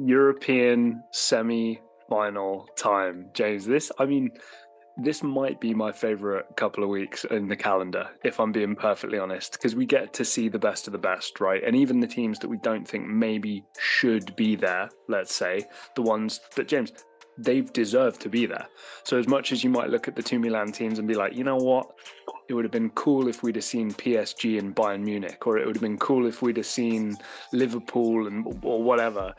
European semi-final time, James. This might be my favourite couple of weeks in the calendar, if I'm being perfectly honest, because we get to see the best of the best, right? And even the teams that we don't think maybe should be there, let's say, the ones that, James, they've deserved to be there. So as much as you might look at the two Milan teams and be like, you know what? It would have been cool if we'd have seen PSG and Bayern Munich, or it would have been cool if we'd have seen Liverpool or whatever.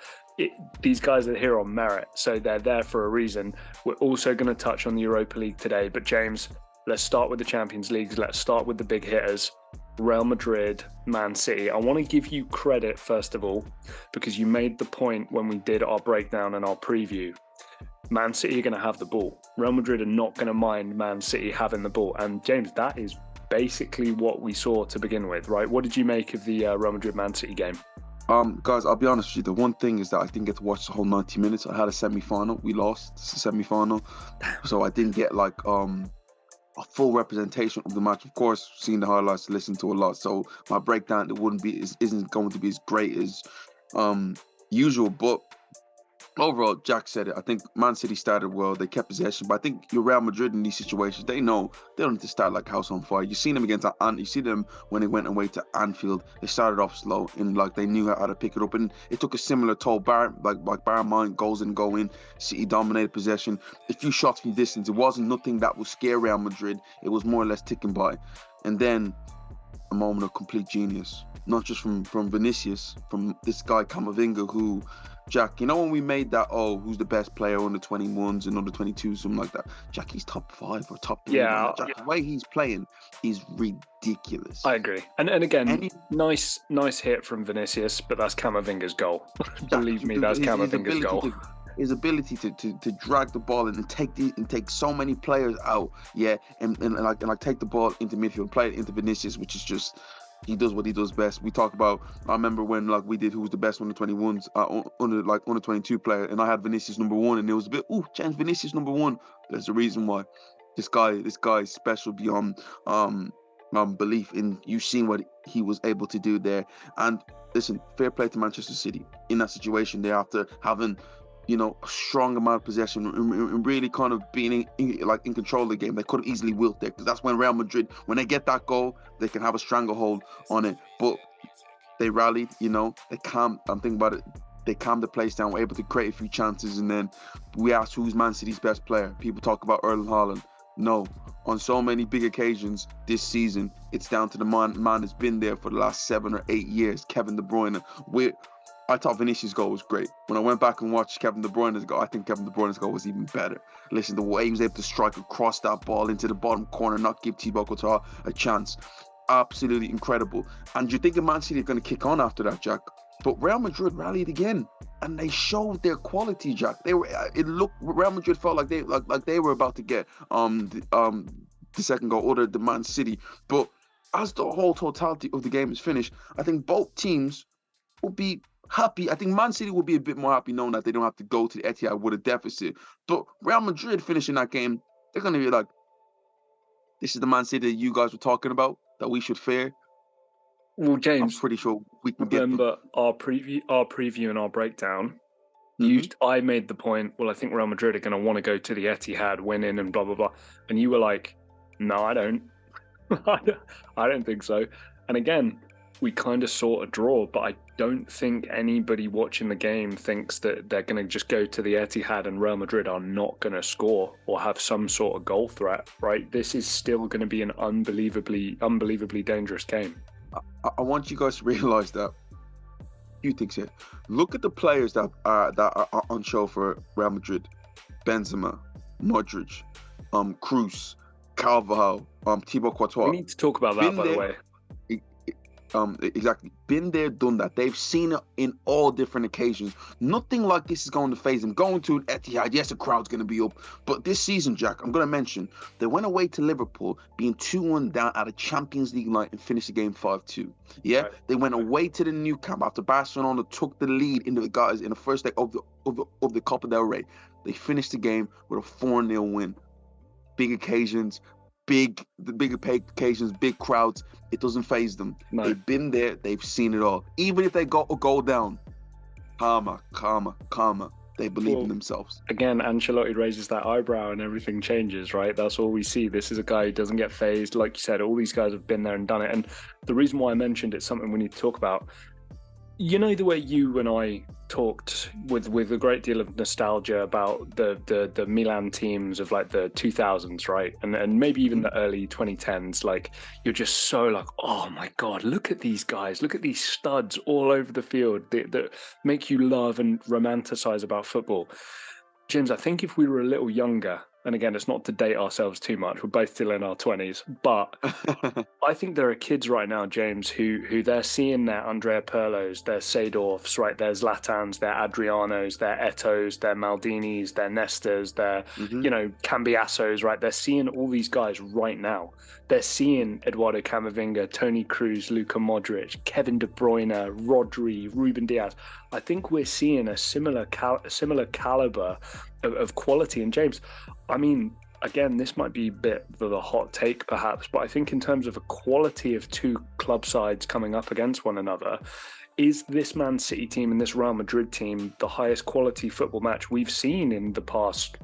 These guys are here on merit, so they're there for a reason. We're also going to touch on the Europa League today, but James, let's start with the Champions League. Let's start with the big hitters, Real Madrid, Man City. I want to give you credit, first of all, because you made the point when we did our breakdown and our preview. Man City are going to have the ball. Real Madrid are not going to mind Man City having the ball. And James, that is basically what we saw to begin with, right? What did you make of the Real Madrid-Man City game? Guys, I'll be honest with you. The one thing is that I didn't get to watch the whole 90 minutes. I had a semi-final. We lost the semi-final. So I didn't get like a full representation of the match. Of course, seeing the highlights, listening to a lot. So my breakdown isn't going to be as great as usual. But overall, Jack said it. I think Man City started well. They kept possession, but I think your Real Madrid in these situations, they know they don't need to start like house on fire. You seen them against you see them when they went away to Anfield. They started off slow and like they knew how to pick it up, and it took a similar toll. Bayern mind goals and go in. City dominated possession. A few shots from distance. It wasn't nothing that would scare Real Madrid. It was more or less ticking by, and then a moment of complete genius, not just from Vinicius, from this guy Camavinga, who, Jack, you know when we made that, who's the best player under 21s and under 22s, something like that? Jack, he's top 5 or top 3. Yeah. Jack, the way he's playing is ridiculous. I agree. And again, nice hit from Vinicius, but that's Camavinga's goal. Believe me, that's Camavinga's goal. His ability to drag the ball and take so many players out, and take the ball into midfield and play it into Vinicius, which is just, he does what he does best. We talked about, I remember when we did who was the best under 21s, under 22 player, and I had Vinicius number 1, and it was a bit, James Vinicius number 1. There's a reason why. This guy is special beyond belief. And you've seen what he was able to do there. And listen, fair play to Manchester City in that situation there, after having a strong amount of possession and really kind of being in control of the game. They could have easily wilt there, because that's when Real Madrid, when they get that goal, they can have a stranglehold on it. But they rallied, they calmed. I'm thinking about it. They calmed the place down, were able to create a few chances, and then we asked who's Man City's best player. People talk about Erling Haaland. No, on so many big occasions this season, it's down to the man that's been there for the last 7 or 8 years, Kevin De Bruyne. I thought Vinicius' goal was great. When I went back and watched Kevin De Bruyne's goal, I think Kevin De Bruyne's goal was even better. Listen, the way he was able to strike across that ball into the bottom corner, not give Thibaut Courtois a chance. Absolutely incredible. And you're thinking Man City are going to kick on after that, Jack. But Real Madrid rallied again, and they showed their quality, Jack. Real Madrid felt like they were about to get the second goal, or the Man City. But as the whole totality of the game is finished, I think both teams will be happy. I think Man City will be a bit more happy knowing that they don't have to go to the Etihad with a deficit. But Real Madrid finishing that game, they're going to be like, this is the Man City that you guys were talking about, that we should fear. Well, James, I'm pretty sure we can remember our preview and our breakdown. I made the point, I think Real Madrid are going to want to go to the Etihad, win in and blah, blah, blah. And you were like, no, I don't. I don't think so. And again, we kind of saw a draw, but I don't think anybody watching the game thinks that they're going to just go to the Etihad and Real Madrid are not going to score or have some sort of goal threat, right? This is still going to be an unbelievably dangerous game. I want you guys to realise that a few things here. Look at the players that are on show for Real Madrid: Benzema, Modric, Kroos, Carvajal, Thibaut Courtois. We need to talk about that, by the way. Exactly. Been there, done that. They've seen it in all different occasions. Nothing like this is going to phase them. Going to Etihad, yes, the crowd's going to be up. But this season, Jack, I'm going to mention, they went away to Liverpool, being 2-1 down at a Champions League night and finished the game 5-2. Yeah? Right. They went away to the Nou Camp after Barcelona took the lead in the first leg of the Copa del Rey. They finished the game with a 4-0 win. Big occasions, big occasions, big crowds. It doesn't phase them. No. They've been there. They've seen it all. Even if they go down, Karma. They believe in Well, themselves. again, Ancelotti raises that eyebrow and everything changes, right? That's all we see. This is a guy who doesn't get phased. Like you said, all these guys have been there and done it. And the reason why I mentioned it's something we need to talk about. You know the way you and I talked with a great deal of nostalgia about the Milan teams of like the 2000s, right? And maybe even the early 2010s. Like you're just so like, oh my God, look at these guys, look at these studs all over the field that make you love and romanticize about football. James, I think if we were a little younger, and again, it's not to date ourselves too much, we're both still in our 20s, but I think there are kids right now, James, who they're seeing their Andrea Pirlos, their Seedorfs, right? Their Zlatans, their Adrianos, their Etos, their Maldinis, their Nestas, their, Hmm. Cambiasos, right? They're seeing all these guys right now. They're seeing Eduardo Camavinga, Toni Kroos, Luka Modric, Kevin De Bruyne, Rodri, Ruben Diaz. I think we're seeing a similar caliber of quality. And James, I mean, again, this might be a bit of a hot take perhaps, but I think in terms of a quality of two club sides coming up against one another, is this Man City team and this Real Madrid team the highest quality football match we've seen in the past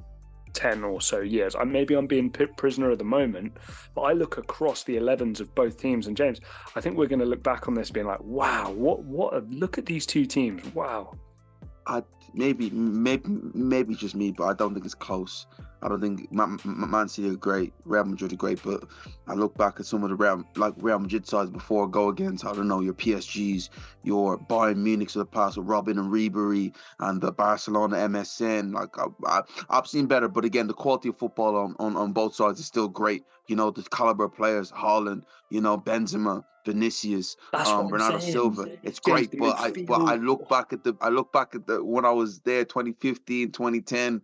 10 or so years? Maybe I'm being prisoner of the moment, but I look across the 11s of both teams, and James, I think we're going to look back on this being like, wow, look at these two teams. Wow. Maybe just me, but I don't think it's close. I don't think Man City are great, Real Madrid are great, but I look back at some of the Real Madrid sides before, go against, I don't know, your PSGs, your Bayern Munich's of the past with Robin and Ribery, and the Barcelona MSN. Like I've seen better, but again, the quality of football on both sides is still great. The caliber of players, Haaland, Benzema, Vinicius, That's what I'm Bernardo saying. Silva. It's James, great, but I look back at the when I was there, 2015, 2010.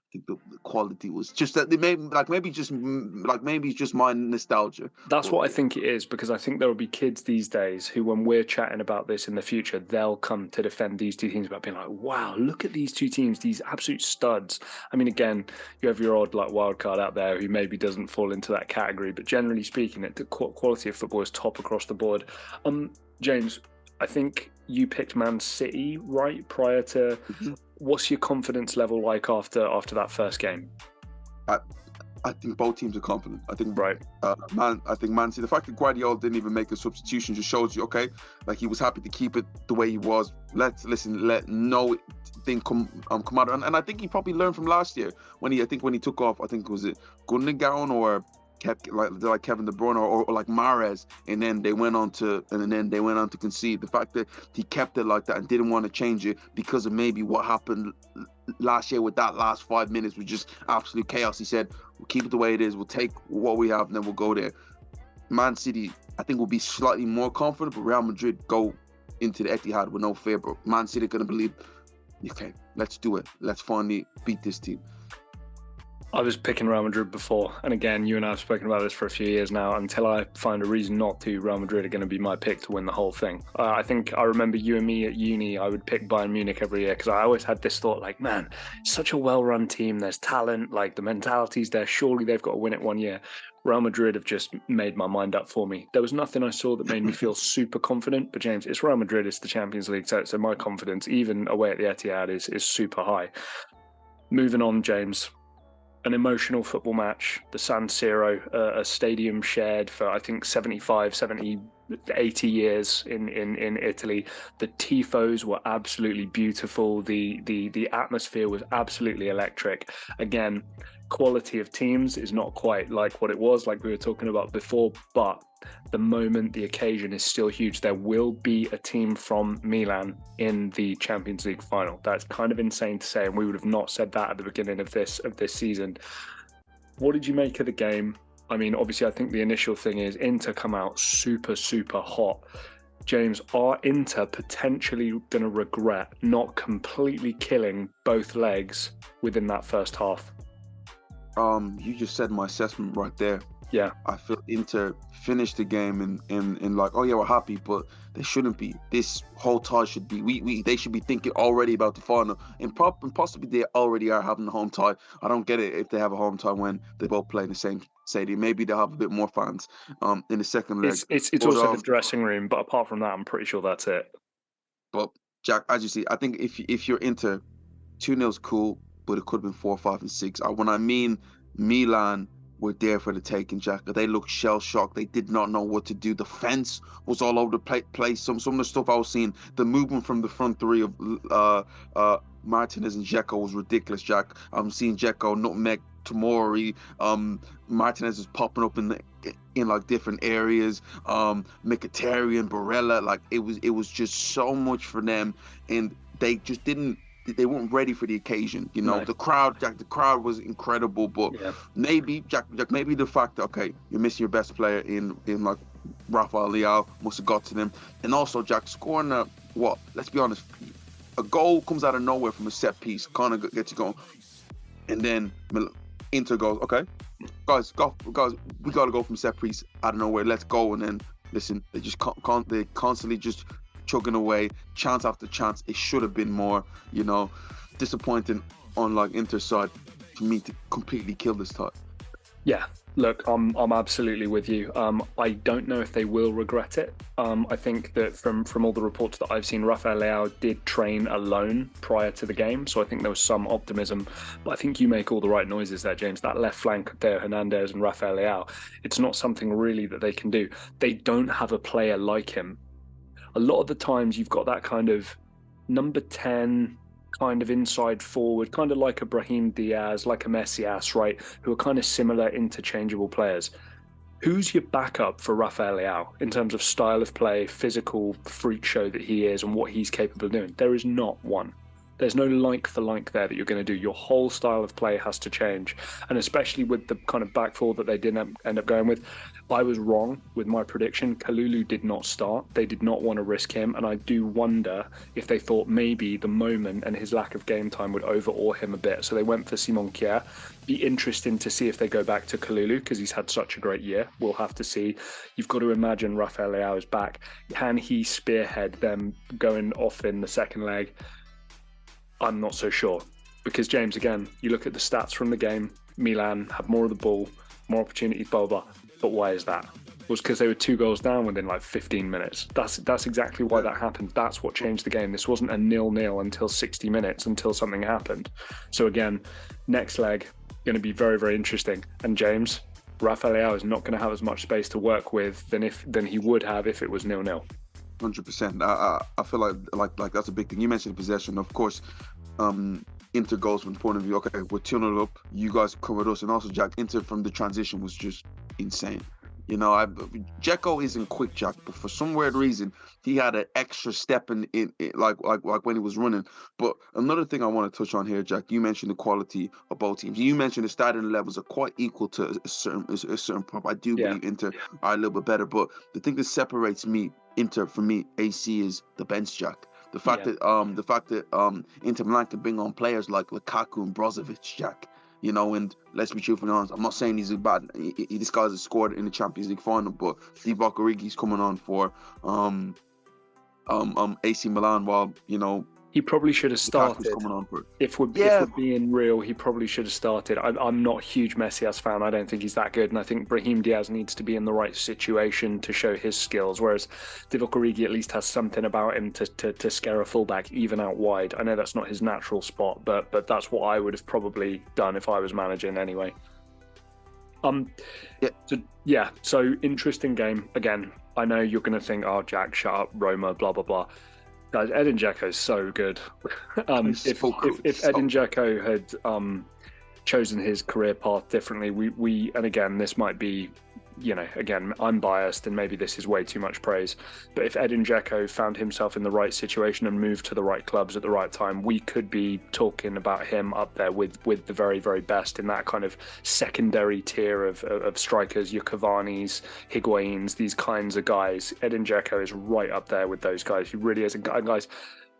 I think the quality was just that maybe it's just my nostalgia. That's But what I yeah, think it is, because I think there will be kids these days who, when we're chatting about this in the future, they'll come to defend these two teams about being like, wow, look at these two teams, these absolute studs. I mean, again, you have your odd like wild card out there who maybe doesn't fall into that category, but generally speaking, the quality of football is top across the board. James, I think you picked Man City, right, prior to. mhm. What's your confidence level like after that first game? I I think both teams are confident. I think Right. Man City. The fact that Guardiola didn't even make a substitution just shows you, okay, like he was happy to keep it the way he was. Let no thing come out. And I think he probably learned from last year when he took off. I think was it Gundogan or kept like Kevin De Bruyne or like Mahrez, and then they went on to concede. The fact that he kept it like that and didn't want to change it because of maybe what happened last year with that last 5 minutes was just absolute chaos. He said, we'll keep it the way it is, we'll take what we have and then we'll go there. Man City, I think, will be slightly more confident, but Real Madrid go into the Etihad with no fear. But Man City are going to believe, okay, let's do it. Let's finally beat this team. I was picking Real Madrid before, and again, you and I have spoken about this for a few years now. Until I find a reason not to, Real Madrid are going to be my pick to win the whole thing. I think I remember you and me at uni, I would pick Bayern Munich every year because I always had this thought like, man, it's such a well-run team. There's talent, like the mentality's there. Surely they've got to win it one year. Real Madrid have just made my mind up for me. There was nothing I saw that made me feel super confident, but James, it's Real Madrid, it's the Champions League, so my confidence, even away at the Etihad, is super high. Moving on, James. An emotional football match, the San Siro, a stadium shared for, I think, 75, 70, 80 years in Italy. The tifos were absolutely beautiful. The atmosphere was absolutely electric. Again, quality of teams is not quite like what it was, like we were talking about before, but the moment, the occasion is still huge. There will be a team from Milan in the Champions League final. That's kind of insane to say, and we would have not said that at the beginning of this season. What did you make of the game? I mean, obviously, I think the initial thing is Inter come out super, super hot. James, are Inter potentially going to regret not completely killing both legs within that first half? You just said my assessment right there. Yeah. I feel Inter finished the game in like, oh yeah, we're happy, but they shouldn't be. This whole tie should be they should be thinking already about the final, and possibly they already are having the home tie. I don't get it if they have a home tie when they both play in the same stadium. Maybe they'll have a bit more fans in the second leg. It's But also the dressing room, but apart from that, I'm pretty sure that's it. but Jack, as you see, I think if you're Inter, 2-0 is cool, but it could have been 4, 5, and 6. When I mean Milan were there for the taking, Jack. They looked shell shocked. They did not know what to do. The fence was all over the place. Some of the stuff I was seeing, the movement from the front three of Martinez and Dzeko was ridiculous, Jack. I'm seeing Dzeko nutmeg Tomori. Martinez is popping up in like different areas. Mkhitaryan, Barella, like it was just so much for them, and they just didn't. They weren't ready for the occasion, you know. No. The crowd was incredible, but maybe maybe the fact that you're missing your best player in like Rafael Leao must have got to them, and also Jack scoring let's be honest, a goal comes out of nowhere from a set piece, kind of gets you going, and then Inter goes, guys, we got to go from set piece out of nowhere, let's go, and then listen, they just they constantly just chugging away, chance after chance. It should have been more, you know. Disappointing on like Inter's side for me to completely kill this tie. Yeah, look, I'm absolutely with you. I don't know if they will regret it. I think that from all the reports that I've seen, Rafael Leao did train alone prior to the game, so I think there was some optimism. But I think you make all the right noises there, James. That left flank, Theo Hernandez and Rafael Leao, it's not something really that they can do. They don't have a player like him. A lot of the times you've got that kind of number 10 kind of inside forward, kind of like a Brahim Diaz, like a Messias, right? Who are kind of similar, interchangeable players. Who's your backup for Rafael Leao in terms of style of play, physical freak show that he is and what he's capable of doing? There is not one. There's no like for like there that you're going to do. Your whole style of play has to change. And especially with the kind of back four that they didn't end up going with, I was wrong with my prediction. Kalulu did not start. They did not want to risk him. And I do wonder if they thought maybe the moment and his lack of game time would overawe him a bit. So they went for Simon Kjaer. Be interesting to see if they go back to Kalulu because he's had such a great year. We'll have to see. You've got to imagine Rafael Leao is back. Can he spearhead them going off in the second leg? I'm not so sure because, James, again, you look at the stats from the game, Milan had more of the ball, more opportunities, blah, blah, blah. But why is that? It was because they were 2 goals down within like 15 minutes. That's exactly why that happened. That's what changed the game. This wasn't a 0-0 until 60 minutes, until something happened. So again, next leg, going to be very, very interesting. And James, Rafael Leao is not going to have as much space to work with than he would have if it was 0-0. 100%. I feel like that's a big thing. You mentioned possession, of course. Inter goals from the point of view, we're 2-0 up, you guys covered us, and also Jack, Inter from the transition was just insane. You know, Dzeko isn't quick, Jack, but for some weird reason he had an extra step in like when he was running. But another thing I want to touch on here, Jack, you mentioned the quality of both teams. You mentioned the starting levels are quite equal to a certain point. I do believe Inter are a little bit better, but the thing that separates Inter from me, AC, is the bench, Jack. The fact that Inter Milan can bring on players like Lukaku and Brozovic, Jack. You know, and let's be truthfully honest, I'm not saying he's bad. This guy's scored in the Champions League final, but Divock Origi's coming on for AC Milan, while, you know, he probably should have started. If we're being real, he probably should have started. I'm not a huge Messias fan. I don't think he's that good. And I think Brahim Diaz needs to be in the right situation to show his skills. Whereas Divock Origi at least has something about him to scare a fullback, even out wide. I know that's not his natural spot, but that's what I would have probably done if I was managing anyway. So interesting game. Again, I know you're going to think, oh, Jack, shut up, Roma, blah, blah, blah. Guys, Edin Dzeko is so good. If Edin Dzeko had chosen his career path differently, we and again, this might be, you know, again, I'm biased and maybe this is way too much praise, but if Edin Dzeko found himself in the right situation and moved to the right clubs at the right time, we could be talking about him up there with the very, very best in that kind of secondary tier of strikers, your Cavani's, Higuain's, these kinds of guys. Edin Dzeko is right up there with those guys. He really is. And guys,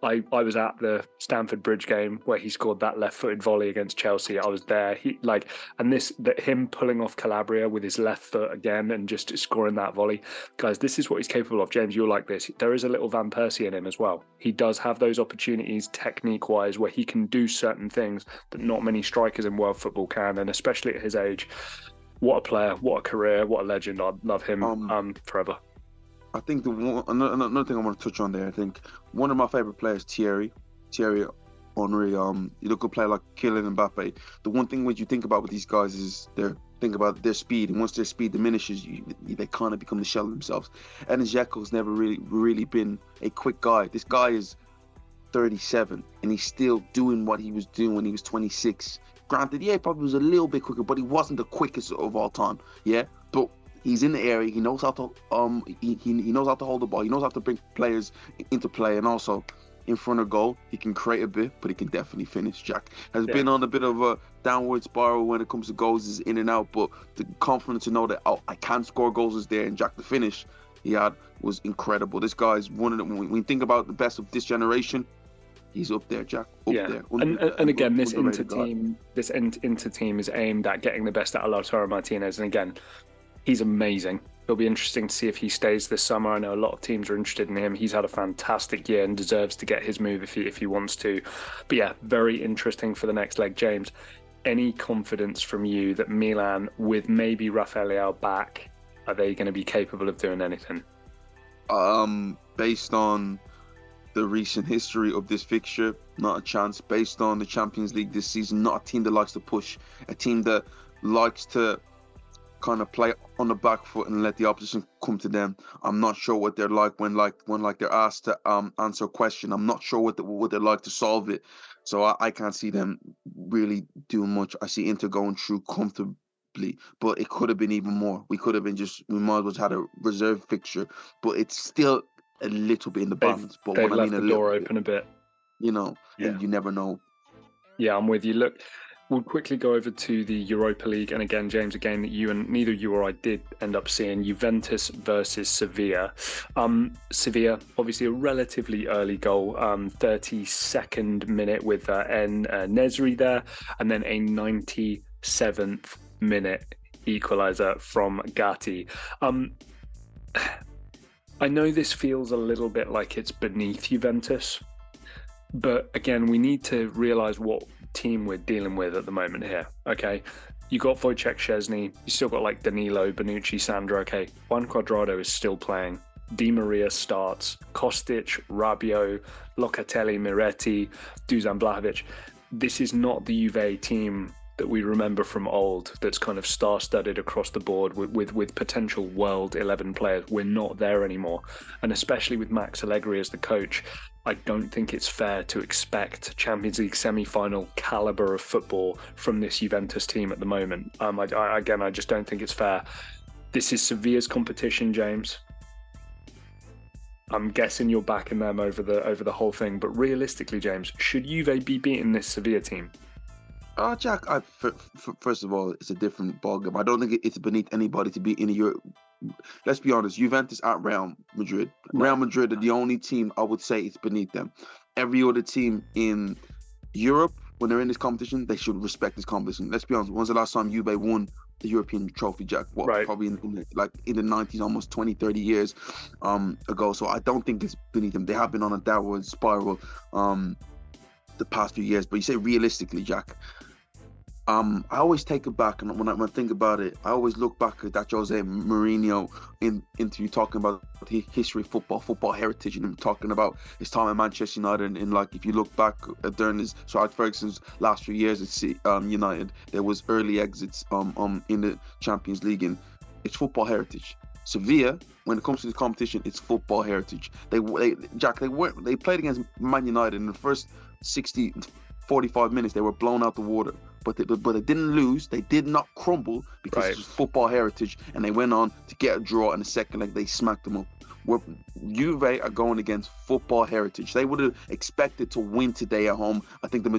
I was at the Stamford Bridge game where he scored that left-footed volley against Chelsea. I was there. Him pulling off Calabria with his left foot again and just scoring that volley. Guys, this is what he's capable of. James, you're like this. There is a little Van Persie in him as well. He does have those opportunities technique-wise where he can do certain things that not many strikers in world football can, and especially at his age. What a player, what a career, what a legend. I love him forever. I think another thing I want to touch on there. I think one of my favorite players, Thierry Henry. You look at a player like Kylian Mbappe. The one thing which you think about with these guys is think about their speed, and once their speed diminishes, they kind of become the shell of themselves. And Dzeko's never really been a quick guy. This guy is 37, and he's still doing what he was doing when he was 26. Granted, yeah, he probably was a little bit quicker, but he wasn't the quickest of all time. Yeah, but he's in the area. He knows how to he knows how to hold the ball. He knows how to bring players into play, and also in front of goal, he can create a bit, but he can definitely finish. Jack has been on a bit of a downward spiral when it comes to goals, is in and out, but the confidence to know that I can score goals is there, and Jack, the finish he had was incredible. This guy's one of the, when you think about the best of this generation, he's up there, Jack. Up there. And again, this Inter team is aimed at getting the best out of Lautaro Martinez, and again, he's amazing. It'll be interesting to see if he stays this summer. I know a lot of teams are interested in him. He's had a fantastic year and deserves to get his move if he wants to. But yeah, very interesting for the next leg. James, any confidence from you that Milan, with maybe Rafael Leao back, are they going to be capable of doing anything? Based on the recent history of this fixture, not a chance. Based on the Champions League this season, not a team that likes to push, a team that likes to kind of play on the back foot and let the opposition come to them. I'm not sure what they're like when they're asked to answer a question. I'm not sure what they're like to solve it. So I can't see them really doing much. I see Inter going through comfortably, but it could have been even more. We might as well have had a reserve fixture, but it's still a little bit in the balance. But they've left the door open a bit. And you never know. Yeah, I'm with you. Look, we'll quickly go over to the Europa League. And again, James, a game that neither you or I did end up seeing, Juventus versus Sevilla. Sevilla, obviously a relatively early goal, 32nd minute with Nesri there, and then a 97th minute equaliser from Gatti. I know this feels a little bit like it's beneath Juventus, but again, we need to realise what team we're dealing with at the moment here. Okay, you got Wojciech Szczesny, you still got like Danilo, Bonucci, Sandro. Okay, Juan Cuadrado is still playing. Di Maria starts. Kostic, Rabiot, Locatelli, Miretti, Dusan Blahovic. This is not the Juve team that we remember from old, that's kind of star-studded across the board with potential World 11 players. We're not there anymore. And especially with Max Allegri as the coach, I don't think it's fair to expect Champions League semi-final caliber of football from this Juventus team at the moment. I just don't think it's fair. This is Sevilla's competition, James. I'm guessing you're backing them over the whole thing. But realistically, James, should Juve be beating this Sevilla team? Jack, first of all, it's a different ballgame. I don't think it's beneath anybody to be in Europe. Let's be honest, Juventus at Real Madrid. No. Real Madrid are the only team I would say it's beneath them. Every other team in Europe, when they're in this competition, they should respect this competition. Let's be honest, when's the last time Juve won the European trophy, Jack? Probably in the 90s, almost 20, 30 years ago. So I don't think it's beneath them. They have been on a downward spiral the past few years. But you say realistically, Jack, I always take it back, and when I think about it, I always look back at that Jose Mourinho into talking about the history of football heritage, and him talking about his time at Manchester United. And like, if you look back during his Alex Ferguson's last few years at United, there was early exits in the Champions League, and it's football heritage. Sevilla, when it comes to the competition, it's football heritage. They played against Man United in the first 45 minutes. They were blown out the water. But they didn't lose. They did not crumble because it was football heritage, and they went on to get a draw in the second leg. They smacked them up. Juve are going against football heritage. They would have expected to win today at home. I think the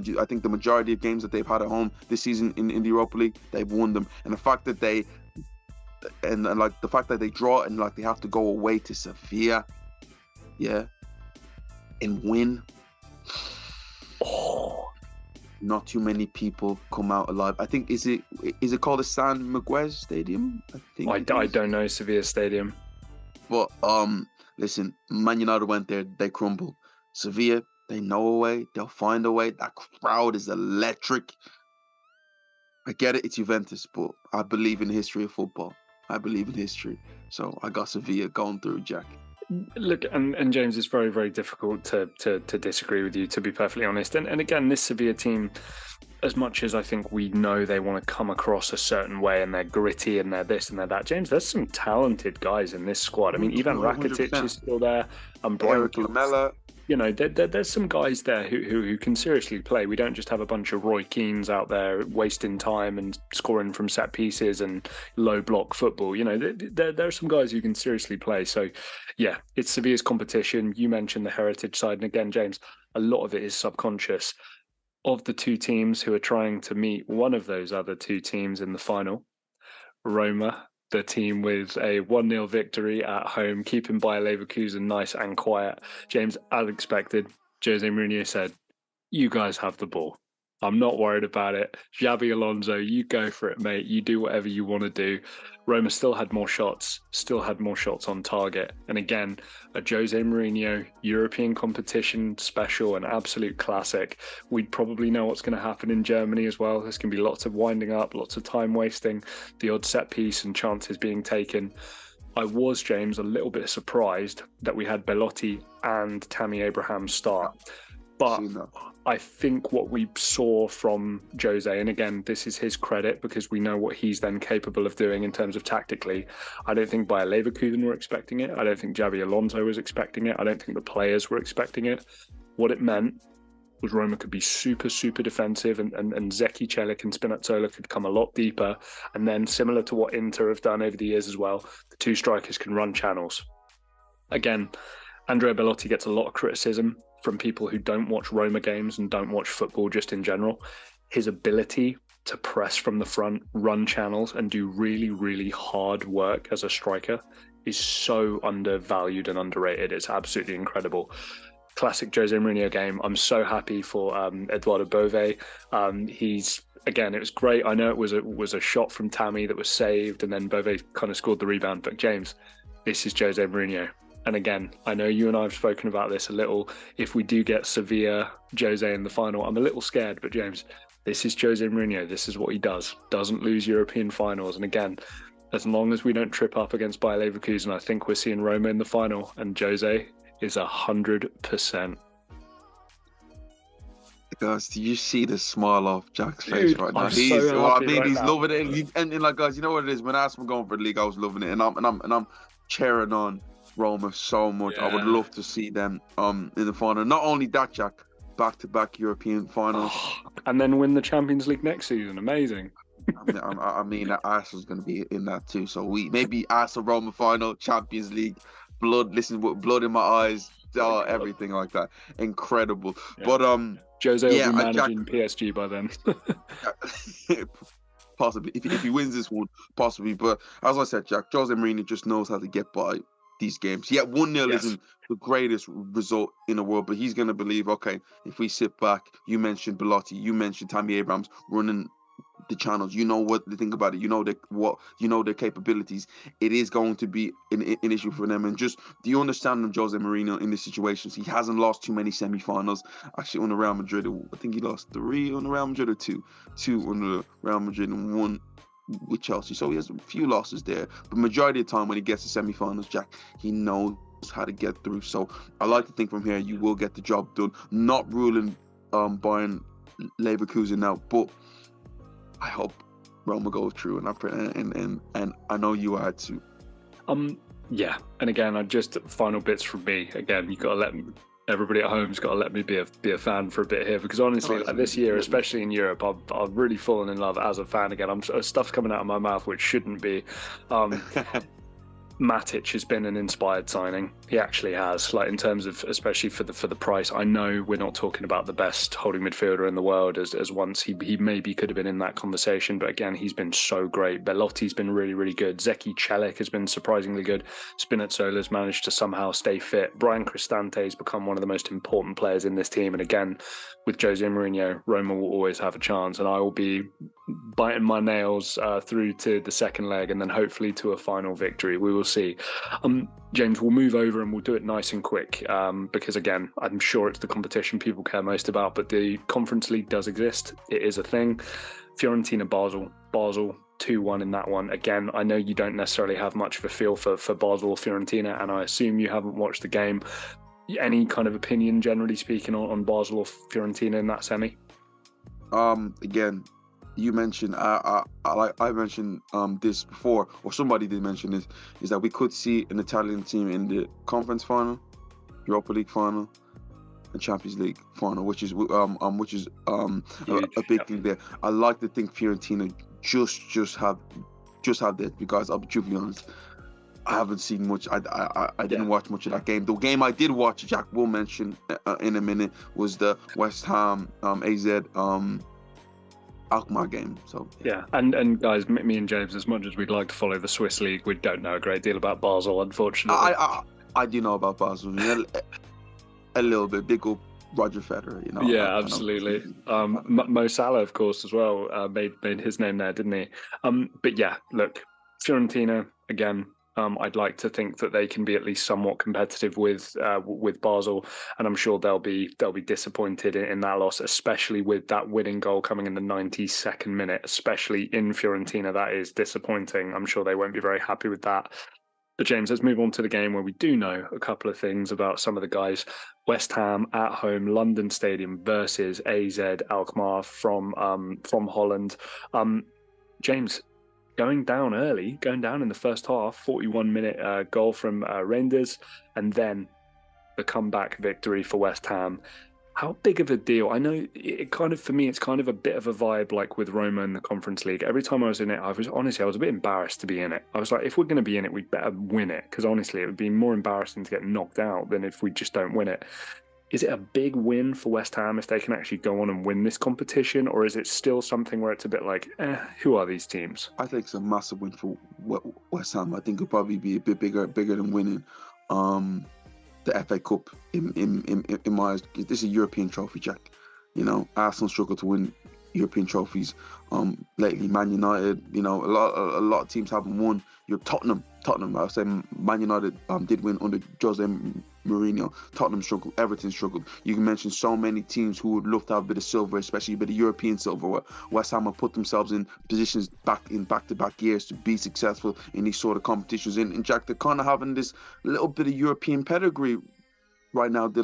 majority of games that they've had at home this season in the Europa League, they've won them. And the fact that they draw and like they have to go away to Sevilla, and win. Not too many people come out alive. I think is it called the San Miguel Stadium? I don't know Sevilla Stadium. But listen, Man United went there, they crumbled. Sevilla, they know a way, they'll find a way. That crowd is electric. I get it, it's Juventus, but I believe in the history of football. I believe in history. So I got Sevilla going through, Jack. Look, and James, it's very, very difficult to disagree with you, to be perfectly honest. And again, this Sevilla team, as much as I think we know they want to come across a certain way and they're gritty and they're this and they're that, James, there's some talented guys in this squad. I mean, Ivan Rakitic 100%. is still there. And Brian Eric Lamela. You know, there's some guys there who can seriously play. We don't just have a bunch of Roy Keanes out there wasting time and scoring from set pieces and low block football. You know, there are some guys who can seriously play. So, yeah, it's Sevilla's competition. You mentioned the heritage side. And again, James, a lot of it is subconscious. Of the two teams who are trying to meet one of those other two teams in the final, Roma, the team with a 1-0 victory at home, keeping Bayer Leverkusen nice and quiet. James, as expected, Jose Mourinho said, you guys have the ball. I'm not worried about it. Xabi Alonso, you go for it, mate. You do whatever you want to do. Roma still had more shots on target. And again, a Jose Mourinho European competition special, an absolute classic. We'd probably know what's going to happen in Germany as well. There's going to be lots of winding up, lots of time wasting, the odd set piece and chances being taken. I was, James, a little bit surprised that we had Belotti and Tammy Abraham start. But I think what we saw from Jose, and again, this is his credit because we know what he's then capable of doing in terms of tactically. I don't think Bayer Leverkusen were expecting it. I don't think Xabi Alonso was expecting it. I don't think the players were expecting it. What it meant was Roma could be super, super defensive and Zeki, Celik and Spinazzola could come a lot deeper. And then similar to what Inter have done over the years as well, the two strikers can run channels. Again, Andrea Belotti gets a lot of criticism from people who don't watch Roma games and don't watch football just in general. His ability to press from the front, run channels and do really, really hard work as a striker is so undervalued and underrated. It's absolutely incredible. Classic Jose Mourinho game. I'm so happy for Eduardo Bove. Again, it was great. I know it was a shot from Tammy that was saved and then Bove kind of scored the rebound. But James, this is Jose Mourinho. And again, I know you and I have spoken about this a little. If we do get Sevilla, Jose in the final, I'm a little scared. But James, this is Jose Mourinho. This is what he does. Doesn't lose European finals. And again, as long as we don't trip up against Bayer Leverkusen, I think we're seeing Roma in the final. And Jose is 100%. Guys, do you see the smile off Jack's face right now? He's loving it. And like, guys, you know what it is? When Arsenal were going for the league, I was loving it, and I'm cheering on Roma so much. Yeah. I would love to see them in the final. Not only that, Jack, back-to-back European finals, and then win the Champions League next season. Amazing. I mean, Arsenal's going to be in that too. So maybe Arsenal Roma final, Champions League, blood in my eyes, everything like that. Incredible. Yeah. But Jose will be managing PSG by then. Possibly, if he wins this one, possibly. But as I said, Jack, Jose Mourinho just knows how to get by these games. Yeah, 1-0 isn't the greatest result in the world, but he's going to believe, okay, if we sit back, you mentioned Belotti, you mentioned Tammy Abrahams running the channels, you know what they think about it, you know their capabilities. It is going to be an issue for them. And just the understanding of Jose Mourinho in this situation, he hasn't lost too many semi-finals. Actually, on the Real Madrid, I think he lost 3 on the Real Madrid or 2 on the Real Madrid and 1 with Chelsea. So he has a few losses there, but majority of the time when he gets to semi-finals, Jack, he knows how to get through. So I like to think from here you will get the job done. Not ruling Bayern Leverkusen out, but I hope Roma goes through, and I know you are too. Yeah, and again, I just final bits from me. Again, you got to let everybody at home's got to let me be a fan for a bit here, because honestly, like this year, especially in Europe, I've really fallen in love as a fan again. Stuff's coming out of my mouth which shouldn't be. Matic has been an inspired signing. He actually has, like in terms of, especially for the price. I know we're not talking about the best holding midfielder in the world as once he maybe could have been in that conversation, but again, he's been so great. Belotti's been really, really good. Zeki, Celik has been surprisingly good. Spinazzola's managed to somehow stay fit. Brian Cristante has become one of the most important players in this team, and again, with Jose Mourinho, Roma will always have a chance, and I will be biting my nails through to the second leg and then hopefully to a final victory. We will see. James, we'll move over and we'll do it nice and quick because again, I'm sure it's the competition people care most about, but the Conference League does exist. It is a thing. Fiorentina, Basel 2-1 in that one. Again, I know you don't necessarily have much of a feel for Basel or Fiorentina, and I assume you haven't watched the game. Any kind of opinion, generally speaking, on Basel or Fiorentina in that semi? Again, you mentioned I mentioned this before, or somebody did mention this, is that we could see an Italian team in the conference final, Europa League final, and Champions League final, which is a big thing there. I like to think Fiorentina just have that, because I'll be truthfully honest, I haven't seen much. I didn't watch much of that game. The game I did watch, Jack will mention in a minute, was the West Ham AZ Alkmaar game. So yeah. And guys, me and James, as much as we'd like to follow the Swiss league, we don't know a great deal about Basel, unfortunately. I do know about Basel, a little bit. Big old Roger Federer, Yeah, absolutely. Mo Salah, of course, as well, made his name there, didn't he? But yeah, look, Fiorentina again. I'd like to think that they can be at least somewhat competitive with Basel, and I'm sure they'll be disappointed in that loss, especially with that winning goal coming in the 92nd minute, especially in Fiorentina. That is disappointing. I'm sure they won't be very happy with that. But James, let's move on to the game where we do know a couple of things about some of the guys. West Ham at home, London Stadium versus AZ Alkmaar from Holland. James, going down in the first half, 41-minute goal from Reinders, and then the comeback victory for West Ham. How big of a deal? I know it kind of, for me, it's kind of a bit of a vibe like with Roma in the Conference League. Every time I was in it, I was a bit embarrassed to be in it. I was like, if we're going to be in it, we'd better win it, because honestly, it would be more embarrassing to get knocked out than if we just don't win it. Is it a big win for West Ham if they can actually go on and win this competition, or is it still something where it's a bit like, who are these teams? I think it's a massive win for West Ham. I think it'll probably be a bit bigger than winning the FA Cup in my eyes. This is a European trophy, Jack. Arsenal struggle to win European trophies lately. Man United, a lot of teams haven't won. Tottenham, I would say Man United did win under Jose Mourinho. Tottenham struggled, Everton struggled. You can mention so many teams who would love to have a bit of silver, especially a bit of European silver, where West Ham have put themselves in positions back-to-back years to be successful in these sort of competitions. And Jack, they're kind of having this little bit of European pedigree right now. They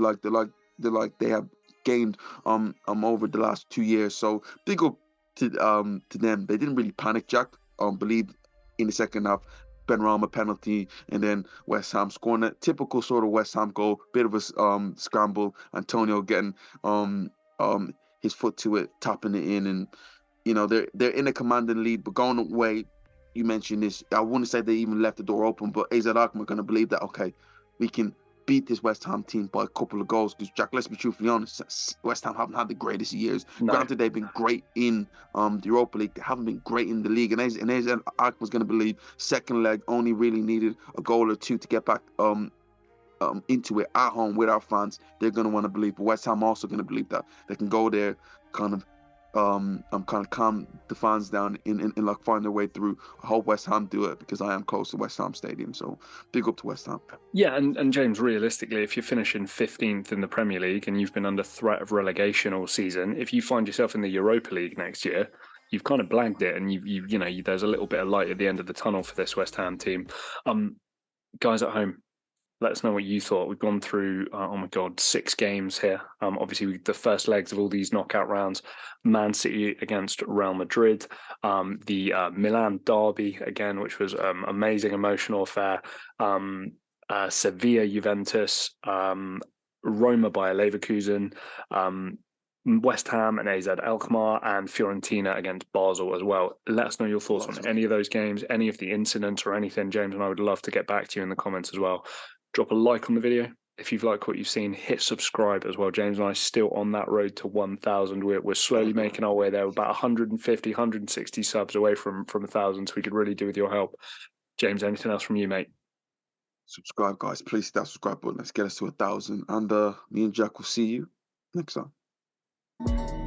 have gained over the last 2 years. So big up to them. They didn't really panic, Jack. Believe in the second half, Benrahma penalty, and then West Ham scoring a typical sort of West Ham goal. Bit of a scramble. Antonio getting his foot to it, tapping it in, and they're in a commanding lead. But going away, you mentioned this. I wouldn't say they even left the door open, but AZ Alkmaar are going to believe that, okay, we can beat this West Ham team by a couple of goals, because Jack, let's be truthfully honest, West Ham haven't had the greatest of years. No. Granted, they've been great in the Europa League. They haven't been great in the league, and AZ Alkmaar was going to believe second leg only really needed a goal or two to get back into it at home with our fans. They're going to want to believe, but West Ham also going to believe that they can go there, kind of calm the fans down and like find their way through. I hope West Ham do it, because I am close to West Ham Stadium, so big up to West Ham. Yeah, and James, realistically, if you're finishing 15th in the Premier League and you've been under threat of relegation all season, if you find yourself in the Europa League next year, you've kind of blanked it, and there's a little bit of light at the end of the tunnel for this West Ham team. Guys at home, let us know what you thought. We've gone through, 6 games here. Obviously, the first legs of all these knockout rounds: Man City against Real Madrid, the Milan derby again, which was amazing emotional affair. Sevilla, Juventus, Roma by Leverkusen, West Ham and AZ Alkmaar, and Fiorentina against Basel as well. Let us know your thoughts on any of those games, any of the incidents or anything, James, and I would love to get back to you in the comments as well. Drop a like on the video if you've liked what you've seen. Hit subscribe as well. James and I are still on that road to 1,000. We're slowly making our way there. We're about 150, 160 subs away from 1,000, so we could really do with your help. James, anything else from you, mate? Subscribe, guys. Please hit that subscribe button. Let's get us to 1,000. And me and Jack will see you next time.